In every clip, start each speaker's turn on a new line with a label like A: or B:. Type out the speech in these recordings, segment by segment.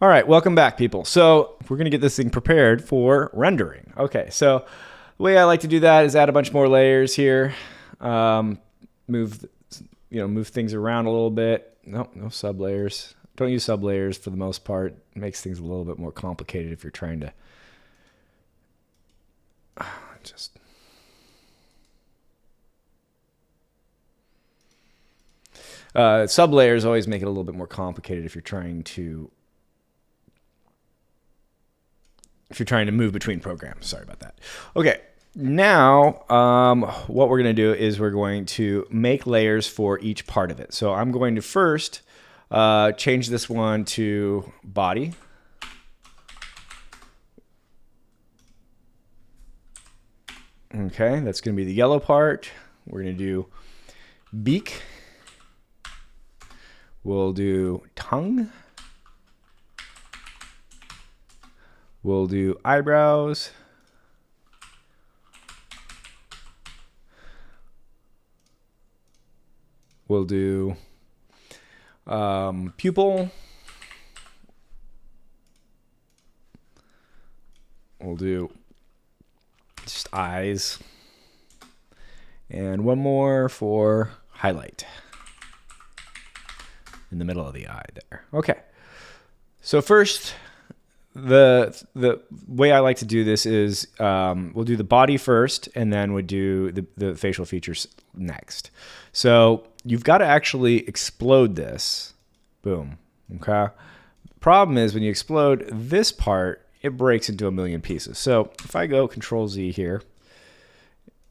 A: All right, welcome back, people. So we're going to get this thing prepared for rendering. Okay, so the way I like to do that is add a bunch more layers here. Move things around a little bit. No sub layers. Don't use sub layers for the most part. It makes things a little bit more complicated if you're trying to just... sub layers always make it a little bit more complicated if you're trying to move between programs. Sorry about that. Okay, now what we're going to do is we're going to make layers for each part of it. So I'm going to first change this one to body. Okay, that's going to be the yellow part. We're going to do beak. We'll do tongue. We'll do eyebrows. We'll do pupil. We'll do just eyes. And one more for highlight in the middle of the eye there. Okay. So first, the way I like to do this is we'll do the body first, and then we'll do the facial features next. So you've got to actually explode this. Boom. Okay. Problem is when you explode this part, it breaks into a million pieces. So if I go Control Z here,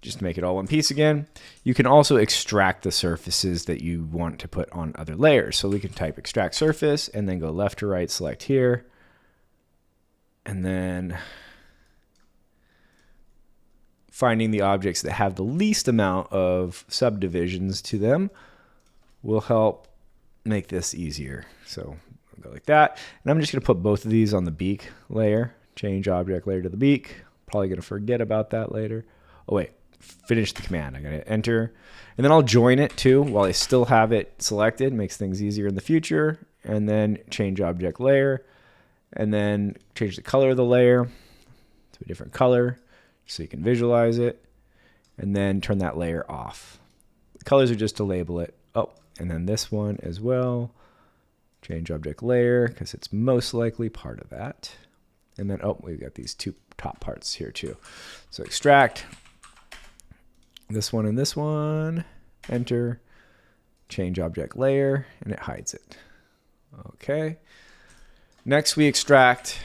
A: just to make it all one piece again, you can also extract the surfaces that you want to put on other layers. So we can type extract surface and then go left to right, select here. And then finding the objects that have the least amount of subdivisions to them will help make this easier. So I'll go like that. And I'm just going to put both of these on the beak layer. Change object layer to the beak. Probably going to forget about that later. Oh, wait. Finish the command. I'm going to enter. And then I'll join it too while I still have it selected. Makes things easier in the future. And then change object layer. And then change the color of the layer to a different color so you can visualize it. And then turn that layer off. The colors are just to label it. Oh, and then this one as well. Change object layer because it's most likely part of that. And then, oh, we've got these two top parts here too. So extract this one and this one. Enter. Change object layer, and it hides it. Okay. Next, we extract.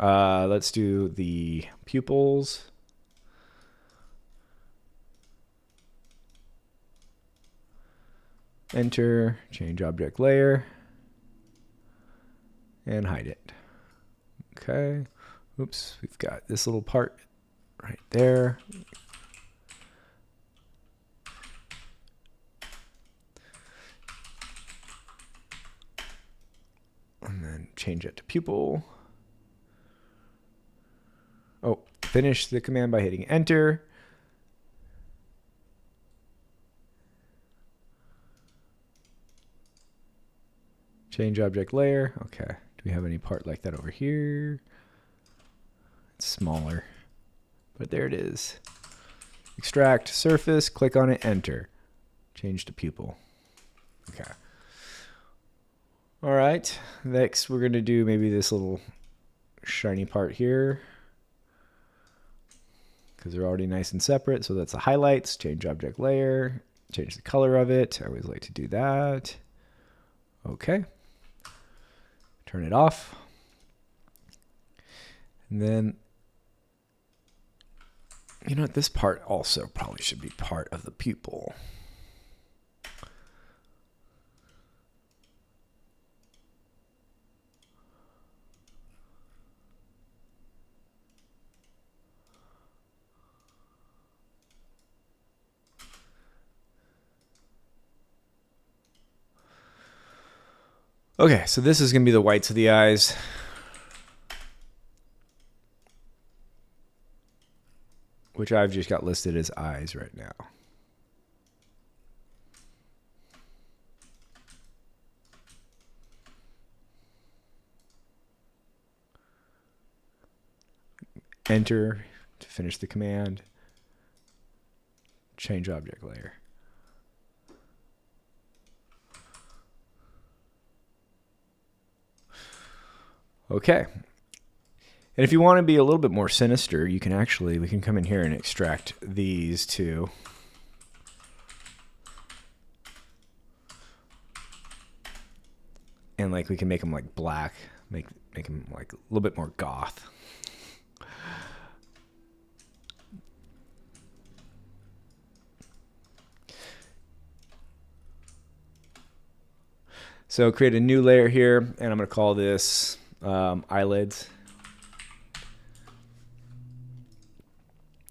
A: Let's do the pupils. Enter, change object layer, and hide it. Okay. Oops, we've got this little part right there. And then change it to pupil. Oh, finish the command by hitting enter. Change object layer. Okay. Do we have any part like that over here? It's smaller, but there it is. Extract surface, click on it, enter. Change to pupil. Okay. All right. Next, we're going to do maybe this little shiny part here because they're already nice and separate. So that's the highlights. Change object layer. Change the color of it. I always like to do that. Okay. Turn it off. And then, you know what? This part also probably should be part of the pupil. Okay, so this is going to be the whites of the eyes. Which I've just got listed as eyes right now. Enter to finish the command. Change object layer. Okay. And if you want to be a little bit more sinister, you can actually, we can come in here and extract these two. And like we can make them like black, make them like a little bit more goth. So create a new layer here, and I'm going to call this eyelids.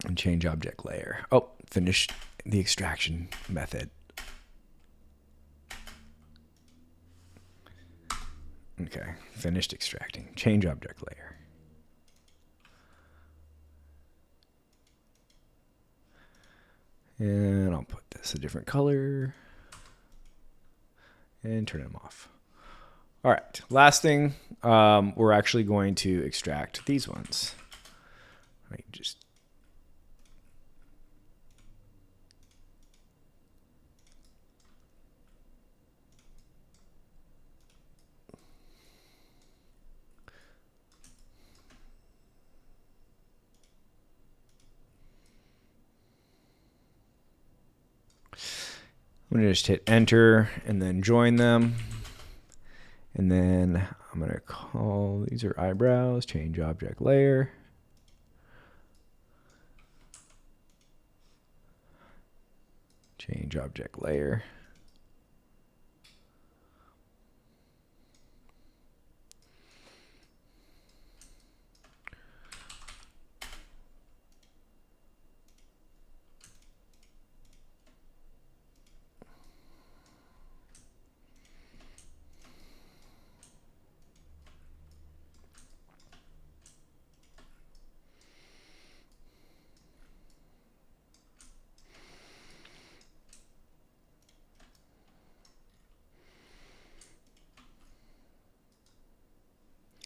A: And change object layer. Oh, finish the extraction method. Okay, finished extracting. Change object layer. And I'll put this a different color. And turn them off. All right, last thing, we're actually going to extract these ones. Just I'm going to just hit enter and then join them. And then I'm going to call, these are eyebrows, change object layer. Change object layer.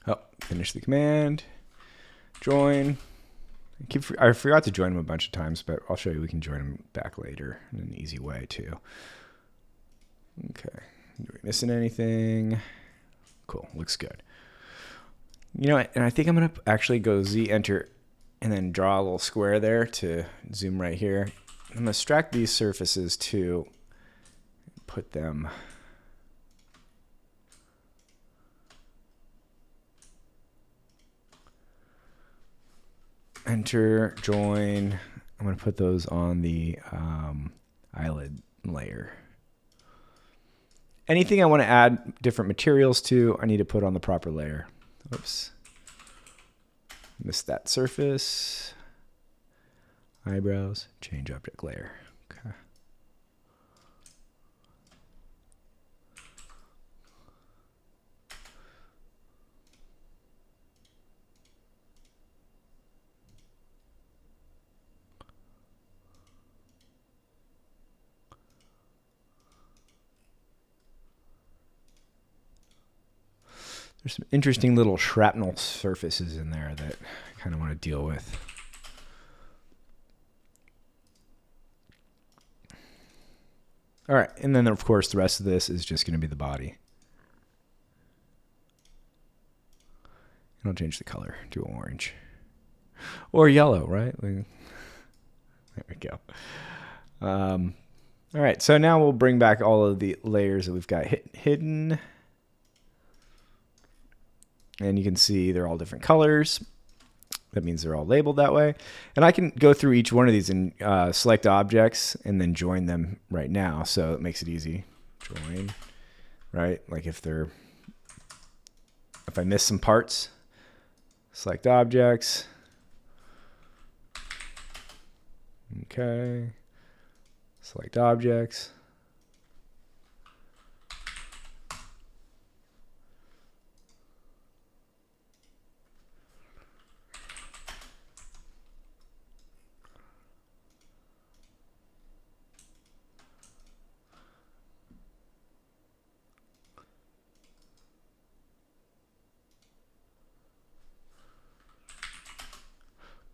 A: Oh, finish the command, join. I forgot to join them a bunch of times, but I'll show you we can join them back later in an easy way too. Okay, are we missing anything? Cool, looks good. You know, and I think I'm gonna actually go Z enter and then draw a little square there to zoom right here. I'm gonna extract these surfaces too, put them enter, join. I'm going to put those on the eyelid layer. Anything I want to add different materials to, I need to put on the proper layer. Oops. Missed that surface. Eyebrows, change object layer. Okay. There's some interesting little shrapnel surfaces in there that I kind of want to deal with. All right, and then of course the rest of this is just going to be the body. And I'll change the color to orange. Or yellow, right? There we go. All right, so now we'll bring back all of the layers that we've got hidden. And you can see they're all different colors. That means they're all labeled that way. And I can go through each one of these and select objects and then join them right now. So it makes it easy. Join, right? Like if I miss some parts, select objects. Okay. Select objects.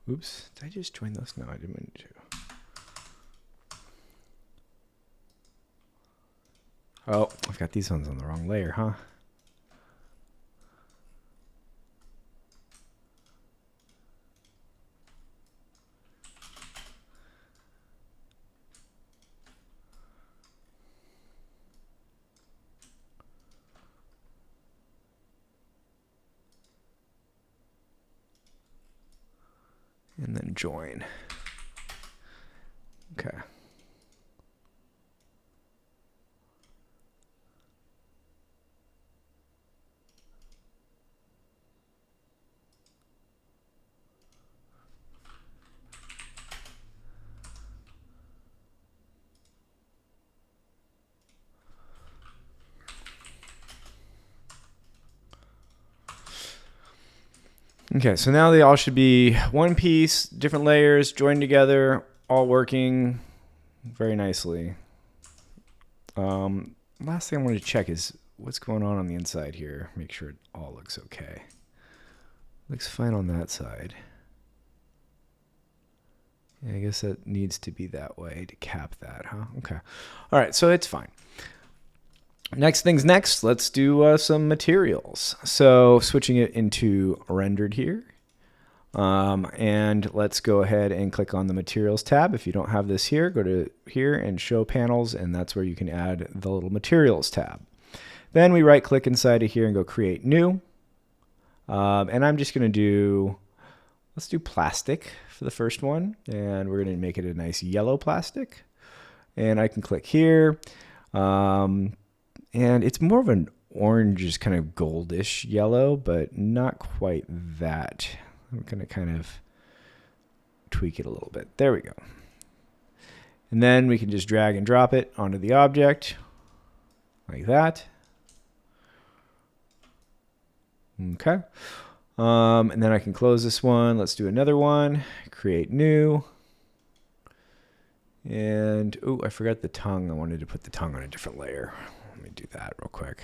A: Oops, did I just join those? No, I didn't mean to. Oh, I've got these ones on the wrong layer, huh? And then join. Okay. Okay, so now they all should be one piece, different layers, joined together, all working very nicely. Last thing I wanted to check is what's going on the inside here. Make sure it all looks okay. Looks fine on that side. Yeah, I guess that needs to be that way to cap that, huh? Okay. All right, so it's fine. Next things next, let's do some materials. So switching it into rendered here. And let's go ahead and click on the materials tab. If you don't have this here, go to here and show panels, and that's where you can add the little materials tab. Then we right click inside of here and go create new. And I'm just going to do, let's do plastic for the first one. And we're going to make it a nice yellow plastic. And I can click here. And it's more of an orange, kind of goldish yellow, but not quite that. I'm going to kind of tweak it a little bit. There we go. And then we can just drag and drop it onto the object like that. Okay. And then I can close this one. Let's do another one. Create new. And, oh, I forgot the tongue. I wanted to put the tongue on a different layer. Let me do that real quick.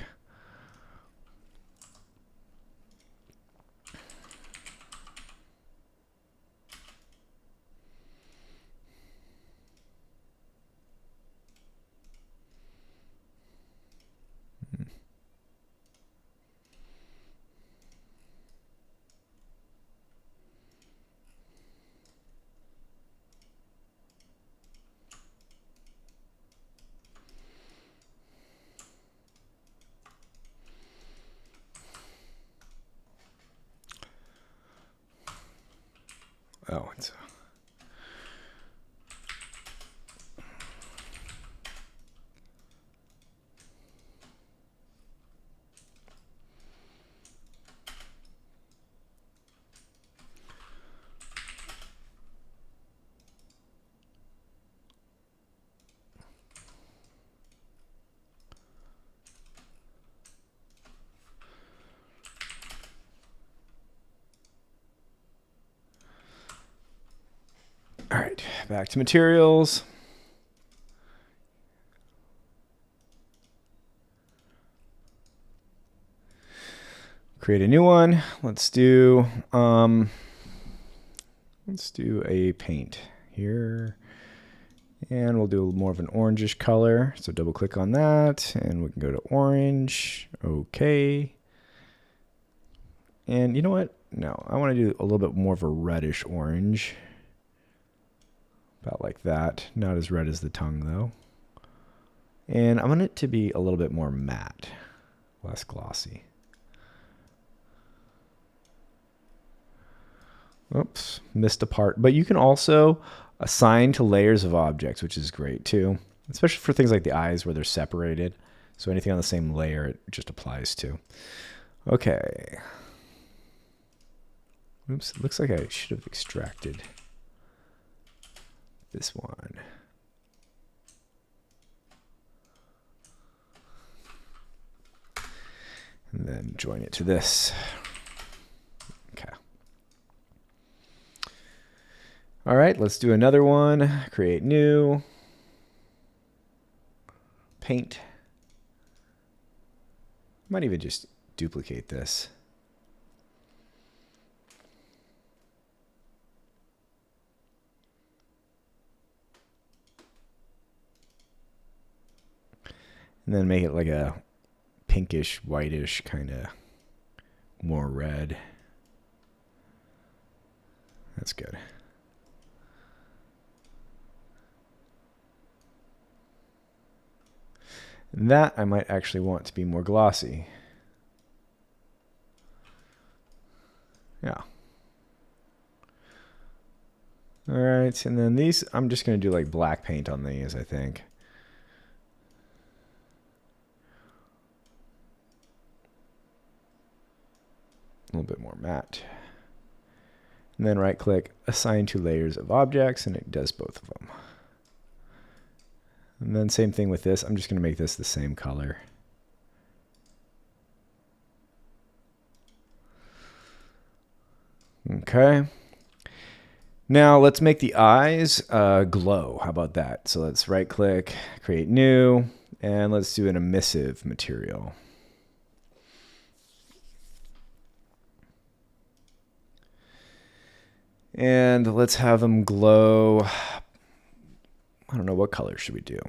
A: Oh, it's all right, back to materials. Create a new one. Let's do a paint here. And we'll do more of an orangish color. So double click on that and we can go to orange. Okay. And you know what? No, I want to do a little bit more of a reddish orange. About like that. Not as red as the tongue though. And I want it to be a little bit more matte, less glossy. Oops, missed a part. But you can also assign to layers of objects, which is great too, especially for things like the eyes where they're separated. So anything on the same layer, it just applies to. Okay. Oops, it looks like I should have extracted this one. And then join it to this. Okay. All right, let's do another one. Create new. Paint. Might even just duplicate this. And then make it like a pinkish, whitish, kind of more red. That's good. And that I might actually want to be more glossy. Yeah. All right, and then these, I'm just going to do like black paint on these, I think. A little bit more matte. And then right click, assign to layers of objects, and it does both of them. And then same thing with this. I'm just going to make this the same color. Okay. Now let's make the eyes glow. How about that? So let's right click, create new, and let's do an emissive material. And let's have them glow. I don't know, what color should we do?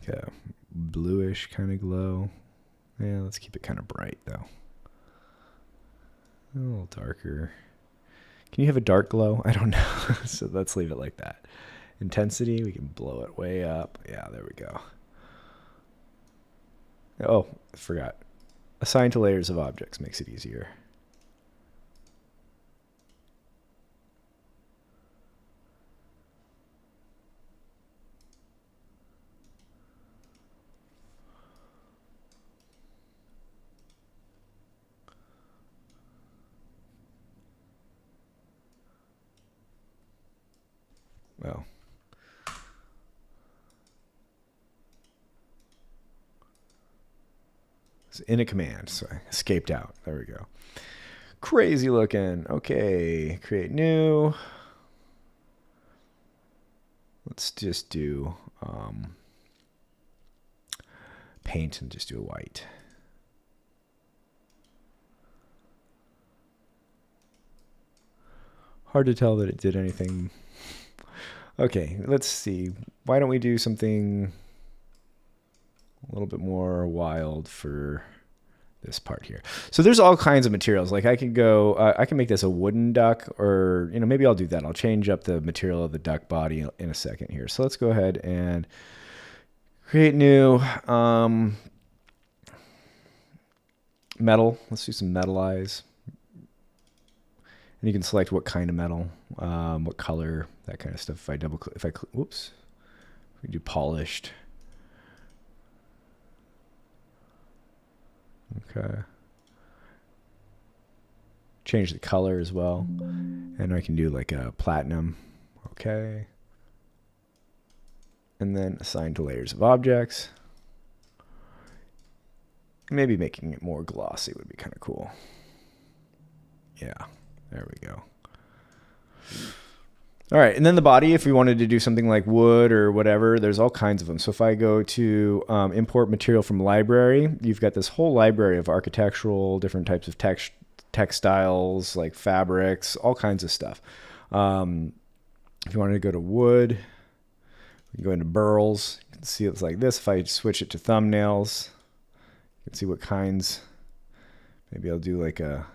A: Like a bluish kind of glow. Yeah, let's keep it kind of bright though. A little darker. Can you have a dark glow? I don't know. So let's leave it like that. Intensity, we can blow it way up. Yeah, there we go. Oh, I forgot. Assign to layers of objects makes it easier. Well, it's in a command, so I escaped out. There we go. Crazy looking. Okay, create new. Let's just do paint and just do a white. Hard to tell that it did anything. Okay, let's see. Why don't we do something a little bit more wild for this part here? So there's all kinds of materials. Like I could go, I can make this a wooden duck, or maybe I'll do that. I'll change up the material of the duck body in a second here. So let's go ahead and create new metal. Let's do some metal eyes. And you can select what kind of metal, what color, that kind of stuff. If I double click, whoops, we do polished. Okay. Change the color as well. And I can do like a platinum. Okay. And then assign to layers of objects. Maybe making it more glossy would be kind of cool. Yeah. There we go. All right, and then the body, if we wanted to do something like wood or whatever, there's all kinds of them. So if I go to import material from library, you've got this whole library of architectural, different types of textiles, like fabrics, all kinds of stuff. If you wanted to go to wood, we can go into burls. You can see it's like this. If I switch it to thumbnails, you can see what kinds. Maybe I'll do like a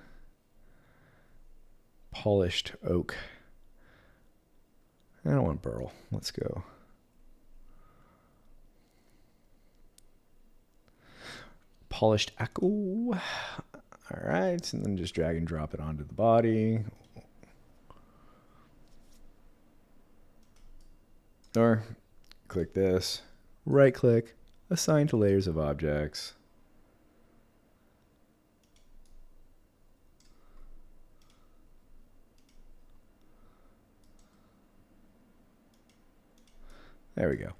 A: polished oak. I don't want burl. Let's go. Polished echo. All right, and then just drag and drop it onto the body. Or click this, right click, assign to layers of objects. There we go.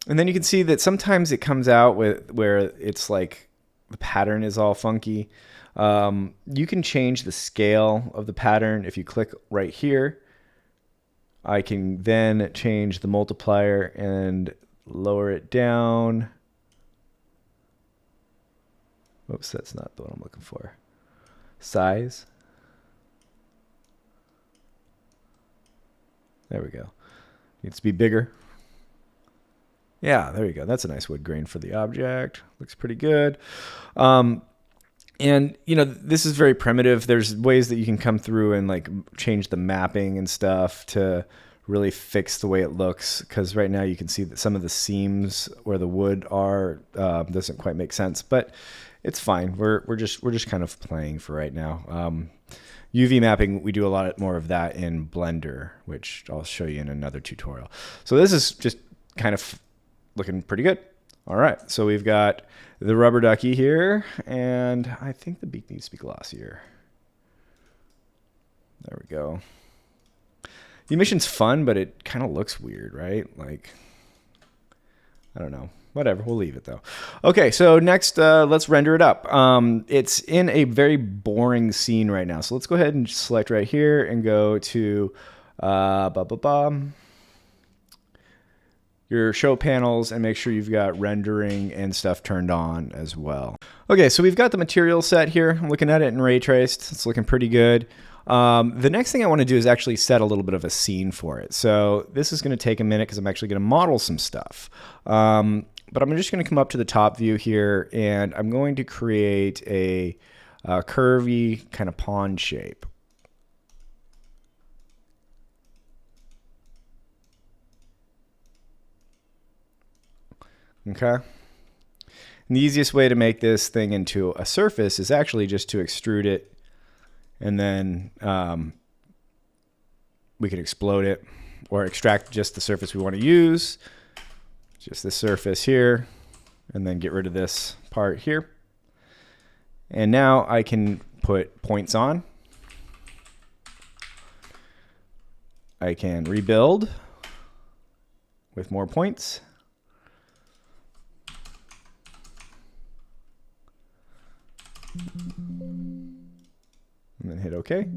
A: And then you can see that sometimes it comes out with where it's like the pattern is all funky. You can change the scale of the pattern. If you click right here, I can then change the multiplier and lower it down. Oops, that's not the one I'm looking for. Size. There we go. Needs to be bigger. Yeah, there you go. That's a nice wood grain for the object. Looks pretty good. And, you know, this is very primitive. There's ways that you can come through and like change the mapping and stuff to really fix the way it looks. Because right now you can see that some of the seams where the wood are doesn't quite make sense, but it's fine. We're just kind of playing for right now. UV mapping, we do a lot more of that in Blender, which I'll show you in another tutorial. So this is just kind of looking pretty good. All right, so we've got the rubber ducky here, and I think the beak needs to be glossier. There we go. The emission's fun, but it kind of looks weird, right? Like, I don't know. Whatever, we'll leave it though. Okay, so next, let's render it up. It's in a very boring scene right now, so let's go ahead and select right here and go to your show panels and make sure you've got rendering and stuff turned on as well. Okay, so we've got the material set here. I'm looking at it in ray traced. It's looking pretty good. The next thing I want to do is actually set a little bit of a scene for it. So this is going to take a minute because I'm actually going to model some stuff. But I'm just going to come up to the top view here, and I'm going to create a curvy kind of pond shape. Okay. And the easiest way to make this thing into a surface is actually just to extrude it, and then we can explode it or extract just the surface we want to use, just the surface here, and then get rid of this part here. And now I can put points on. I can rebuild with more points. And then hit OK.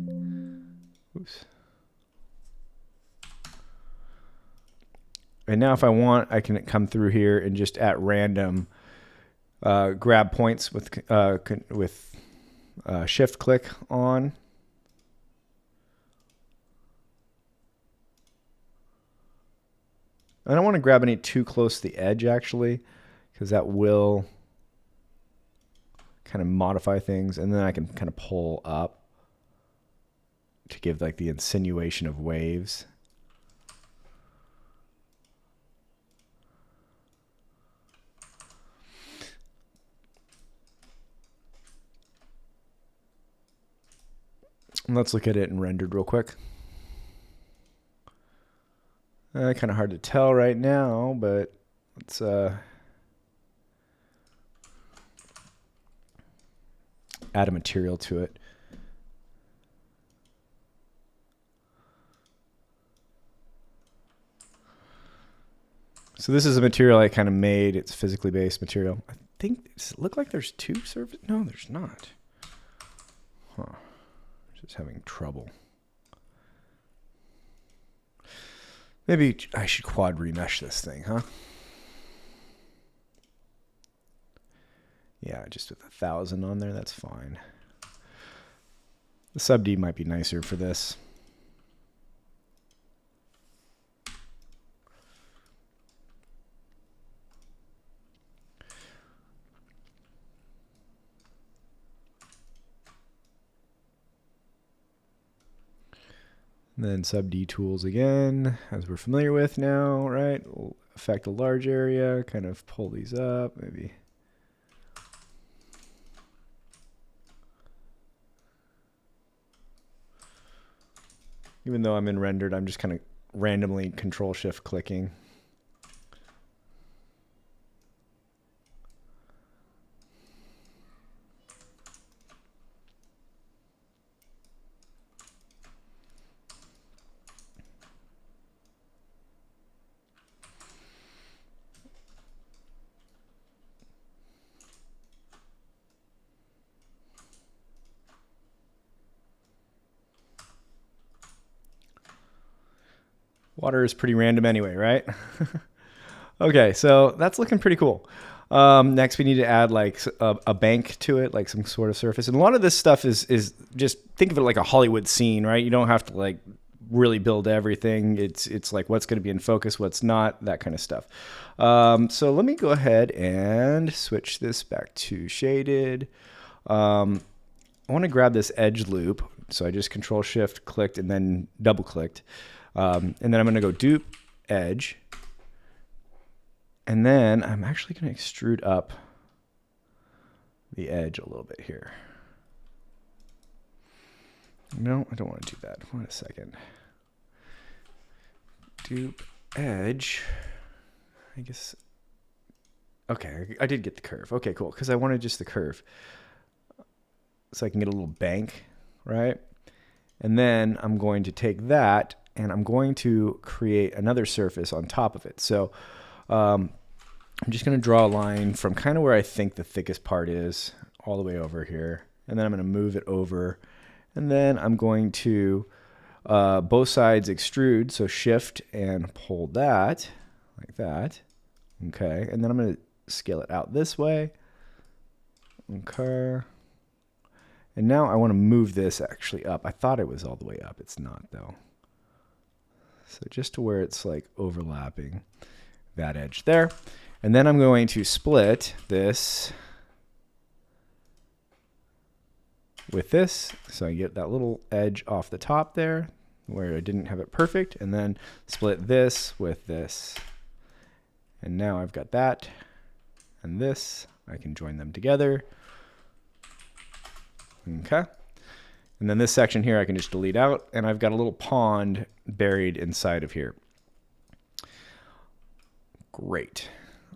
A: Oops. And now if I want, I can come through here and just at random grab points with shift click on. I don't want to grab any too close to the edge actually, because that will kind of modify things, and then I can kind of pull up to give like the insinuation of waves. And let's look at it in rendered real quick. Kind of hard to tell right now, but let's add a material to it. So this is a material I kind of made. It's physically based material. I think, does it look like there's two surfaces? No, there's not. Huh. Just having trouble. Maybe I should quad remesh this thing, huh? Yeah, just with 1,000 on there, that's fine. The sub D might be nicer for this. And then sub D tools again, as we're familiar with now, right? We'll affect a large area, kind of pull these up, maybe. Even though I'm in rendered, I'm just kind of randomly control shift clicking. Water is pretty random anyway, right? Okay, so that's looking pretty cool. Next, we need to add like a bank to it, like some sort of surface. And a lot of this stuff is just think of it like a Hollywood scene, right? You don't have to like really build everything. It's like what's going to be in focus, what's not, that kind of stuff. So let me go ahead and switch this back to shaded. I want to grab this edge loop. So I just Control Shift clicked and then double clicked. And then I'm going to go dupe edge. And then I'm actually going to extrude up the edge a little bit here. No, I don't want to do that. Wait a second. Dupe edge. I guess. Okay, I did get the curve. Okay, cool. Because I wanted just the curve. So I can get a little bank, right? And then I'm going to take that and I'm going to create another surface on top of it. So I'm just going to draw a line from kind of where I think the thickest part is all the way over here. And then I'm going to move it over. And then I'm going to both sides extrude. So shift and pull that like that. Okay. And then I'm going to scale it out this way. Okay. And now I want to move this actually up. I thought it was all the way up. It's not though. So just to where it's like overlapping that edge there. And then I'm going to split this with this. So I get that little edge off the top there where I didn't have it perfect. And then split this with this. And now I've got that and this. I can join them together. Okay. And then this section here I can just delete out, and I've got a little pond buried inside of here. Great.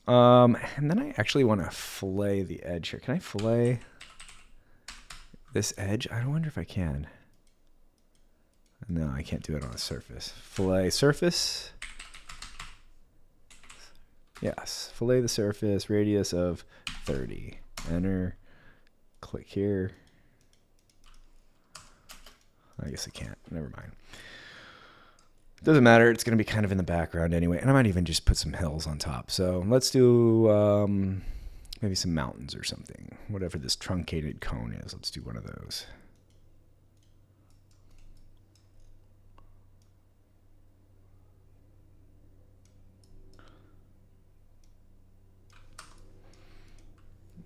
A: And then I actually want to fillet the edge here. Can I fillet this edge? I wonder if I can. No, I can't do it on a surface. Fillet surface. Yes. Fillet the surface, radius of 30. Enter. Click here. I guess I can't. Never mind. Doesn't matter. It's going to be kind of in the background anyway. And I might even just put some hills on top. So let's do maybe some mountains or something. Whatever this truncated cone is. Let's do one of those.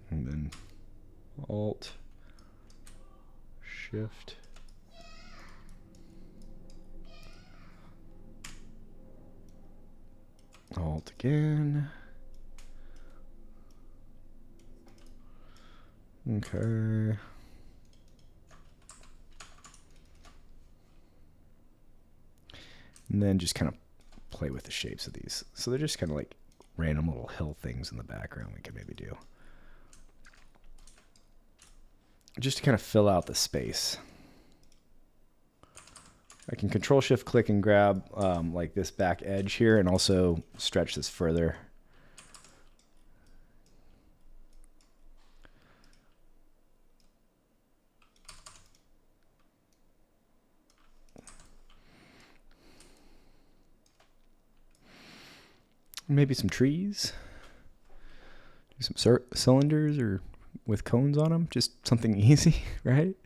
A: And then Alt, Shift. Alt again. Okay. And then just kind of play with the shapes of these. So they're just kind of like random little hill things in the background we could maybe do. Just to kind of fill out the space. I can Control Shift click and grab like this back edge here and also stretch this further. Maybe some trees. Do some cylinders or with cones on them. Just something easy, right?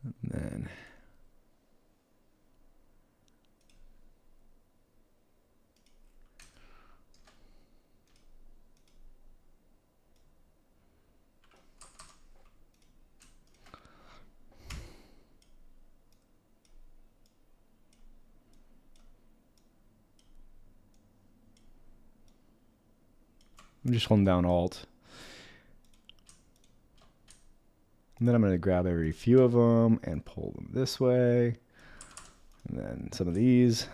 A: And then I'm just holding down Alt. And then I'm going to grab every few of them and pull them this way. And then some of these.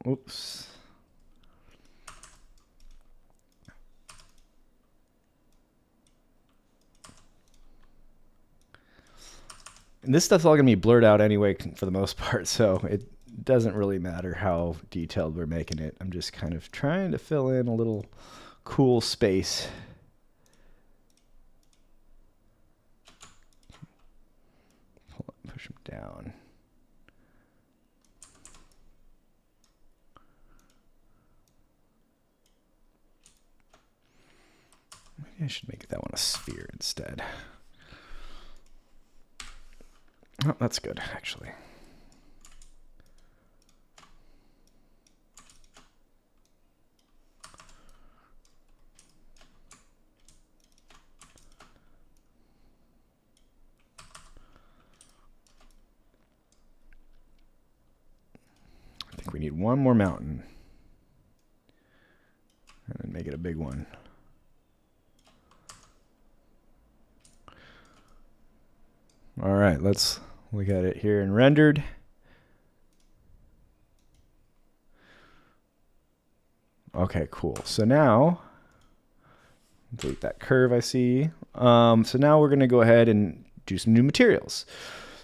A: Oops. And this stuff's all going to be blurred out anyway for the most part, so it doesn't really matter how detailed we're making it. I'm just kind of trying to fill in a little cool space. Push them down. Maybe Maybe I should make that one a sphere instead. Oh, that's good, actually. I think we need one more mountain. And then make it a big one. All right, let's look at it here in rendered. Okay, cool. So now, delete that curve I see. So now we're going to go ahead and do some new materials.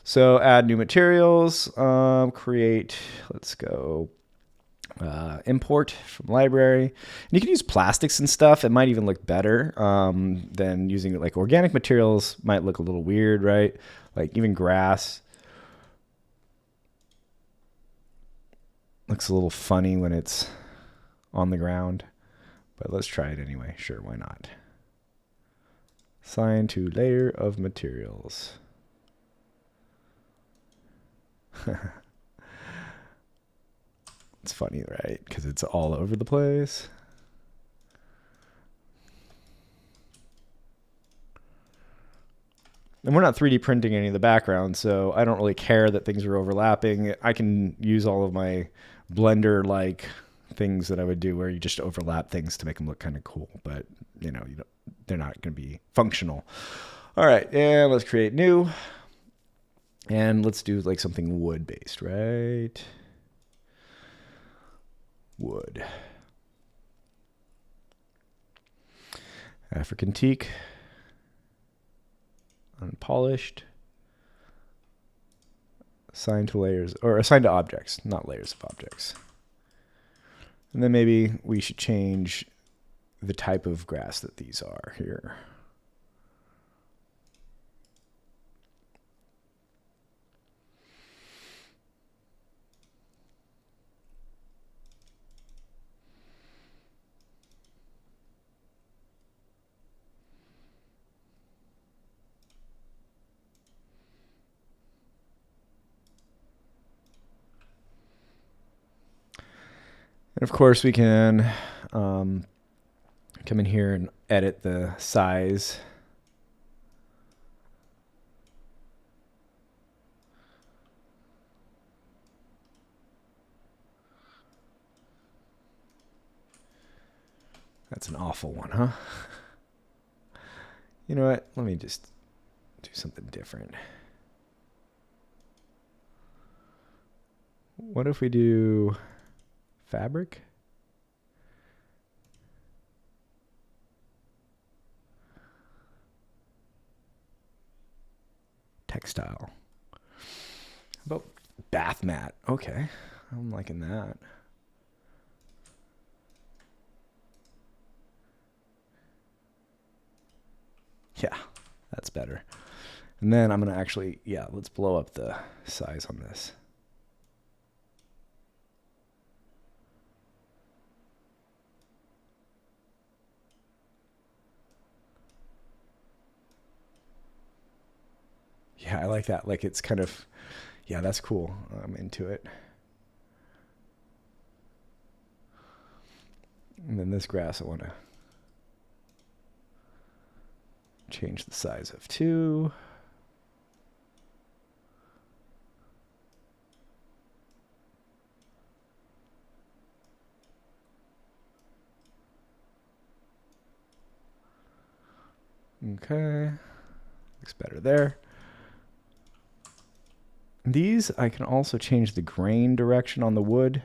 A: So add new materials, create, let's go, import from library. And you can use plastics and stuff. It might even look better than using like organic materials. Might look a little weird, right? Like even grass looks a little funny when it's on the ground, but let's try it anyway. Sure, why not? Assign to layer of materials. It's funny, right? Because it's all over the place. And we're not 3D printing any of the background, so I don't really care that things are overlapping. I can use all of my Blender-like things that I would do where you just overlap things to make them look kind of cool, but you know, they're not going to be functional. All right, and let's create new. And let's do like something wood-based, right? Wood. African teak. Unpolished. Assign to layers, or assign to objects, not layers of objects. And then maybe we should change the type of grass that these are here. And of course we can come in here and edit the size. That's an awful one, huh? You know what? Let me just do something different. What if we do fabric? Textile. How about bath mat? Okay, I'm liking that. Yeah, that's better. And then I'm going to actually, yeah, let's blow up the size on this. Yeah, I like that. Like it's kind of, yeah, that's cool. I'm into it. And then this grass, I want to change the size of 2. Okay, looks better there. These, I can also change the grain direction on the wood.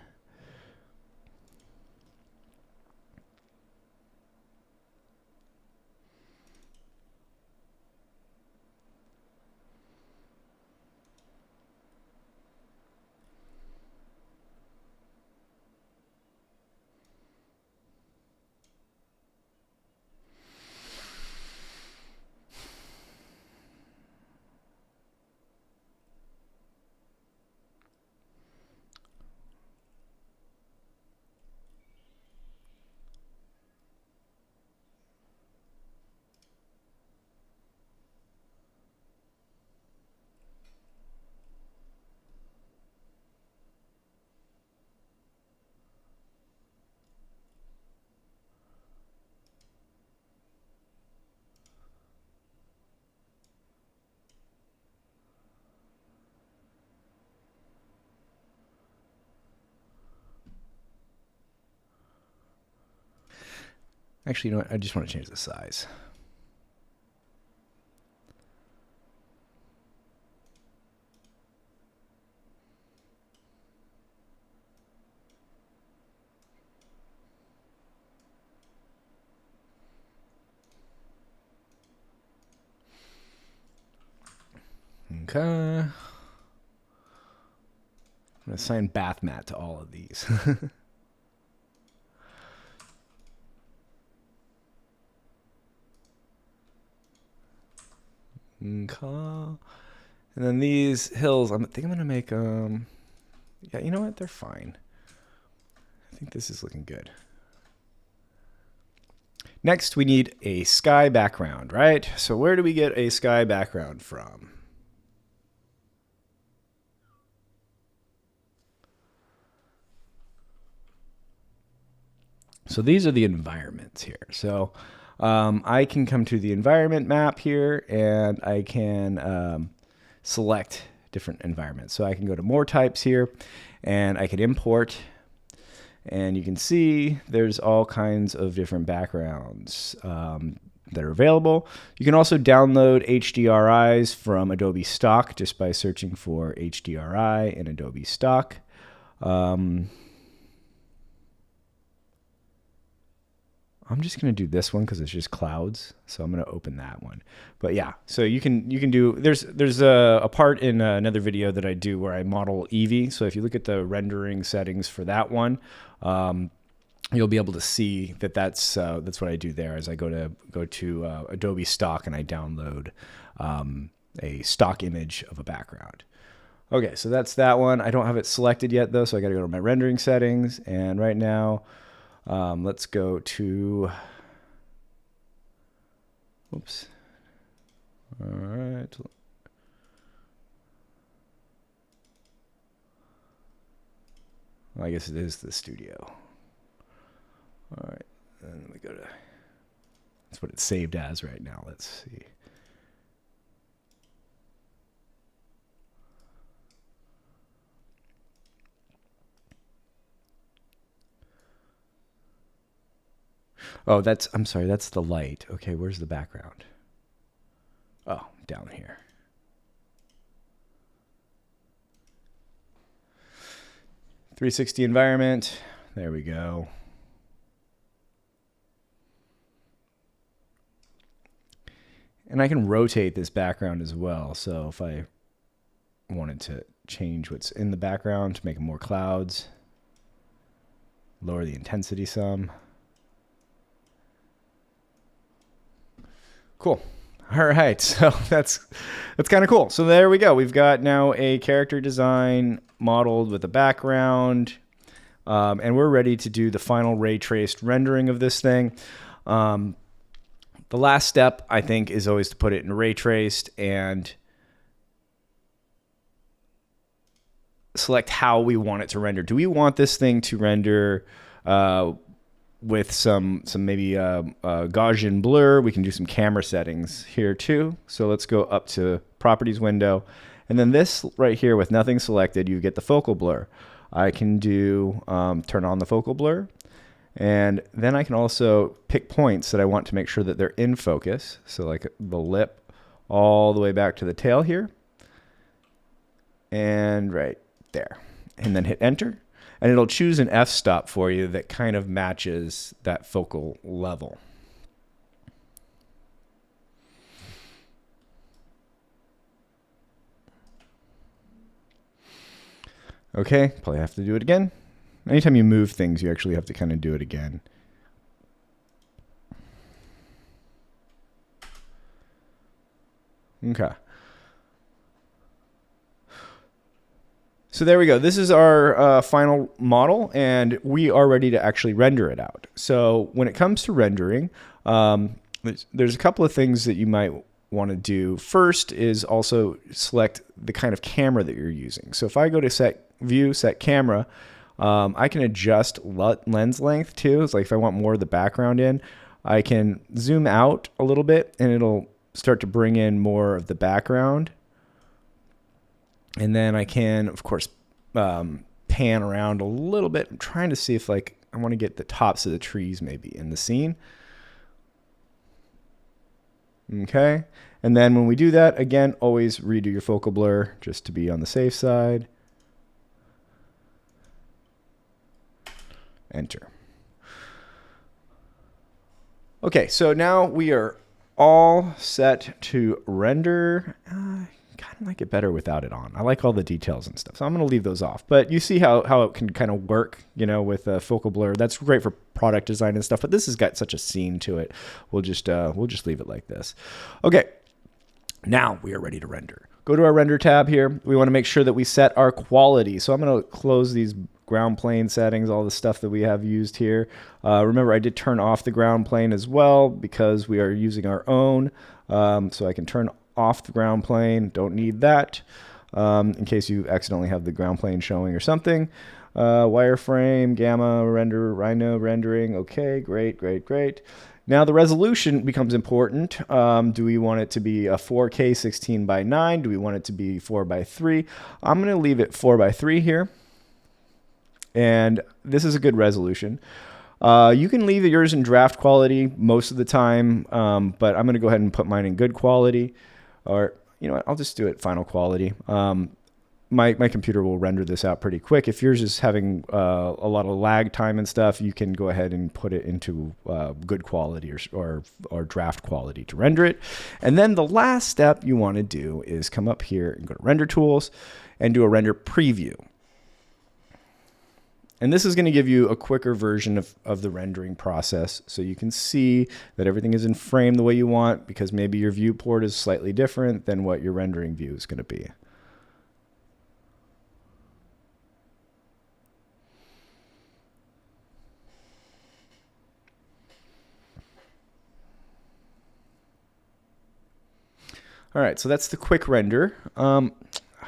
A: Actually, you know what? I just want to change the size. Okay. I'm going to assign bath mat to all of these. Okay. And then these hills, I think I'm going to make yeah, you know what? They're fine. I think this is looking good. Next, we need a sky background, right? So where do we get a sky background from? So these are the environments here. So I can come to the environment map here, and I can select different environments. So I can go to more types here, and I can import, and you can see there's all kinds of different backgrounds that are available. You can also download HDRIs from Adobe Stock just by searching for HDRI in Adobe Stock. I'm just going to do this one because it's just clouds. So I'm going to open that one. But yeah, so you can do, there's a part in another video that I do where I model Eevee. So if you look at the rendering settings for that one, you'll be able to see that that's what I do there. As I go to Adobe Stock and I download a stock image of a background. Okay, so that's that one. I don't have it selected yet though, so I got to go to my rendering settings, and right now let's go to, oops. All right. Well, I guess it is the studio. All right. And we go to, that's what it's saved as right now. Let's see. Oh, I'm sorry, that's the light. Okay, where's the background? Oh, down here. .360 environment. There we go. And I can rotate this background as well. So if I wanted to change what's in the background to make more clouds, lower the intensity some. Cool. All right, so that's kind of cool. So there we go. We've got now a character design modeled with a background, and we're ready to do the final ray traced rendering of this thing. The last step, I think, is always to put it in ray traced and select how we want it to render. Do we want this thing to render with some maybe Gaussian blur? We can do some camera settings here too. So let's go up to properties window, and then this right here with nothing selected, you get the focal blur. I can do turn on the focal blur, and then I can also pick points that I want to make sure that they're in focus. So like the lip all the way back to the tail here, and right there, and then hit enter. And it'll choose an f-stop for you that kind of matches that focal level. Okay, probably have to do it again. Anytime you move things, you actually have to kind of do it again. Okay. So there we go. This is our final model, and we are ready to actually render it out. So when it comes to rendering, there's a couple of things that you might want to do. First is also select the kind of camera that you're using. So if I go to set view, set camera, I can adjust lens length too. It's like if I want more of the background in, I can zoom out a little bit and it'll start to bring in more of the background. And then I can, of course, pan around a little bit. I'm trying to see if I want to get the tops of the trees maybe in the scene. Okay. And then when we do that, again, always redo your focal blur just to be on the safe side. Enter. Okay, so now we are all set to render. I kind of like it better without it on. I like all the details and stuff, so I'm going to leave those off. But you see how it can kind of work, you know, with focal blur. That's great for product design and stuff, but this has got such a scene to it. We'll just leave it like this. Okay, now we are ready to render. Go to our render tab here. We want to make sure that we set our quality. So I'm going to close these ground plane settings, all the stuff that we have used here. Remember, I did turn off the ground plane as well because we are using our own. So I can turn off the ground plane. Don't need that in case you accidentally have the ground plane showing or something. Wireframe, gamma, render, Rhino rendering. Okay, great. Now the resolution becomes important. Do we want it to be a 4K 16:9? Do we want it to be 4:3? I'm going to leave it 4:3 here. And this is a good resolution. You can leave yours in draft quality most of the time, but I'm going to go ahead and put mine in good quality. Or, you know what, I'll just do it final quality. My computer will render this out pretty quick. If yours is having a lot of lag time and stuff, you can go ahead and put it into good quality or draft quality to render it. And then the last step you want to do is come up here and go to Render Tools and do a render preview. And this is going to give you a quicker version of the rendering process so you can see that everything is in frame the way you want, because maybe your viewport is slightly different than what your rendering view is going to be. All right, so that's the quick render. I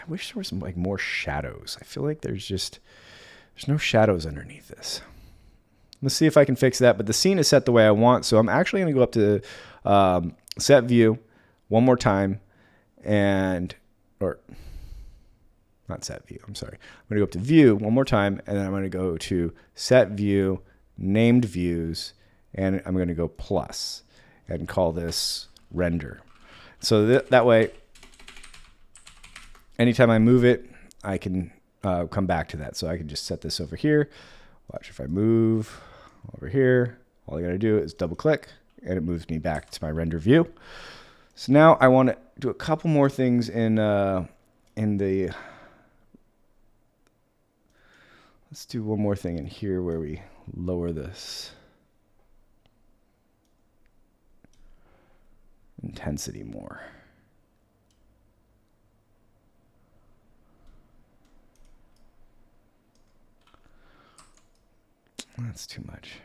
A: wish there was some more shadows. I feel like there's no shadows underneath this. Let's see if I can fix that, but the scene is set the way I want, so I'm actually going to go up to set view one more time, or not set view, I'm sorry. I'm going to go up to view one more time, and then I'm going to go to set view, named views, and I'm going to go plus and call this render. So that way, anytime I move it, I can come back to that. So I can just set this over here. Watch, if I move over here, all I got to do is double click and it moves me back to my render view. So now I want to do a couple more things in the, let's do one more thing in here where we lower this intensity more. That's too much.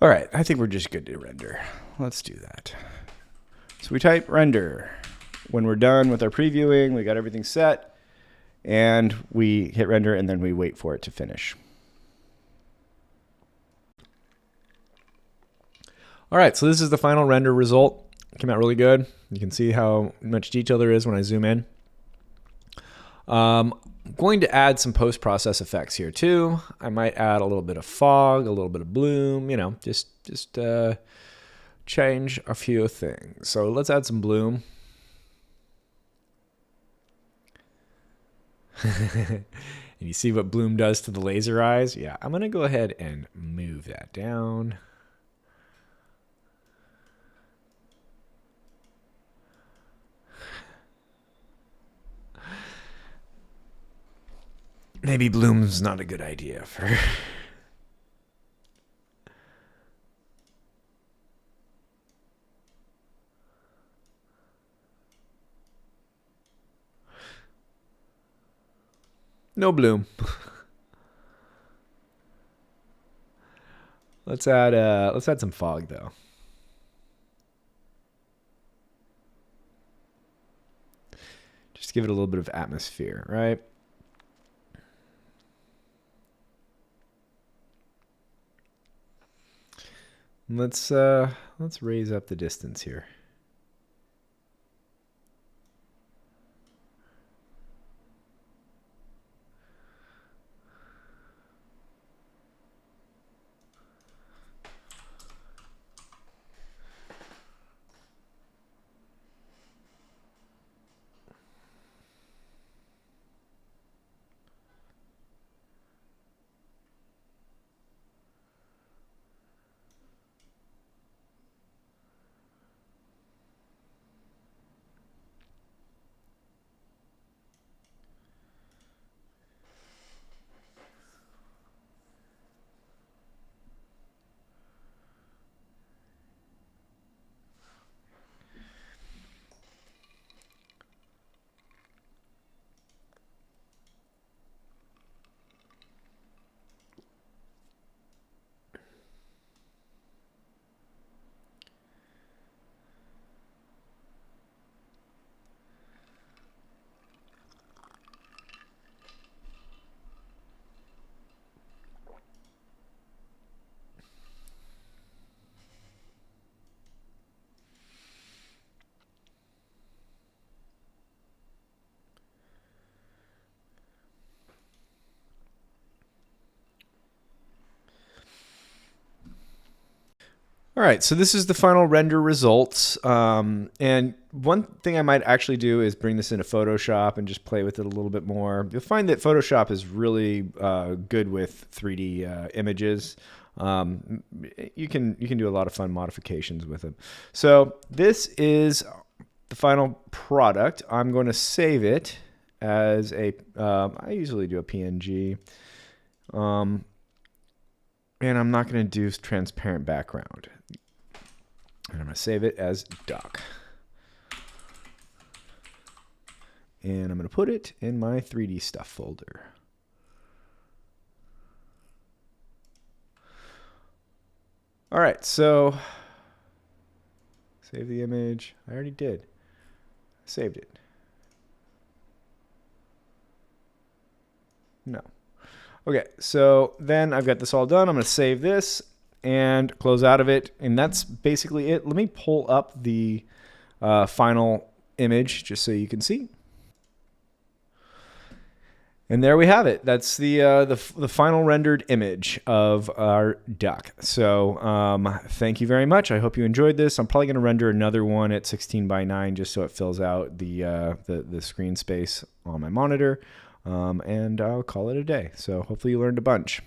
A: All right, I think we're just good to render. Let's do that. So we type render. When we're done with our previewing, we got everything set, and we hit render, and then we wait for it to finish. All right, so this is the final render result. It came out really good. You can see how much detail there is when I zoom in. I'm going to add some post-process effects here too. I might add a little bit of fog, a little bit of bloom, you know, just change a few things. So let's add some bloom. And you see what bloom does to the laser eyes? Yeah, I'm going to go ahead and move that down. Maybe bloom's not a good idea for... No bloom. Let's add some fog though. Just give it a little bit of atmosphere, right? Let's raise up the distance here. All right, so this is the final render results. And one thing I might actually do is bring this into Photoshop and just play with it a little bit more. You'll find that Photoshop is really good with 3D images. You can do a lot of fun modifications with them. So this is the final product. I'm going to save it as a, I usually do a PNG. And I'm not going to do transparent background. And I'm going to save it as duck. And I'm going to put it in my 3D stuff folder. All right, so save the image. I already did. I saved it. No. Okay, so then I've got this all done. I'm going to save this and close out of it. And that's basically it. Let me pull up the final image just so you can see. And there we have it. That's the final rendered image of our duck. So thank you very much. I hope you enjoyed this. I'm probably going to render another one at 16:9 just so it fills out the screen space on my monitor. And I'll call it a day. So hopefully you learned a bunch.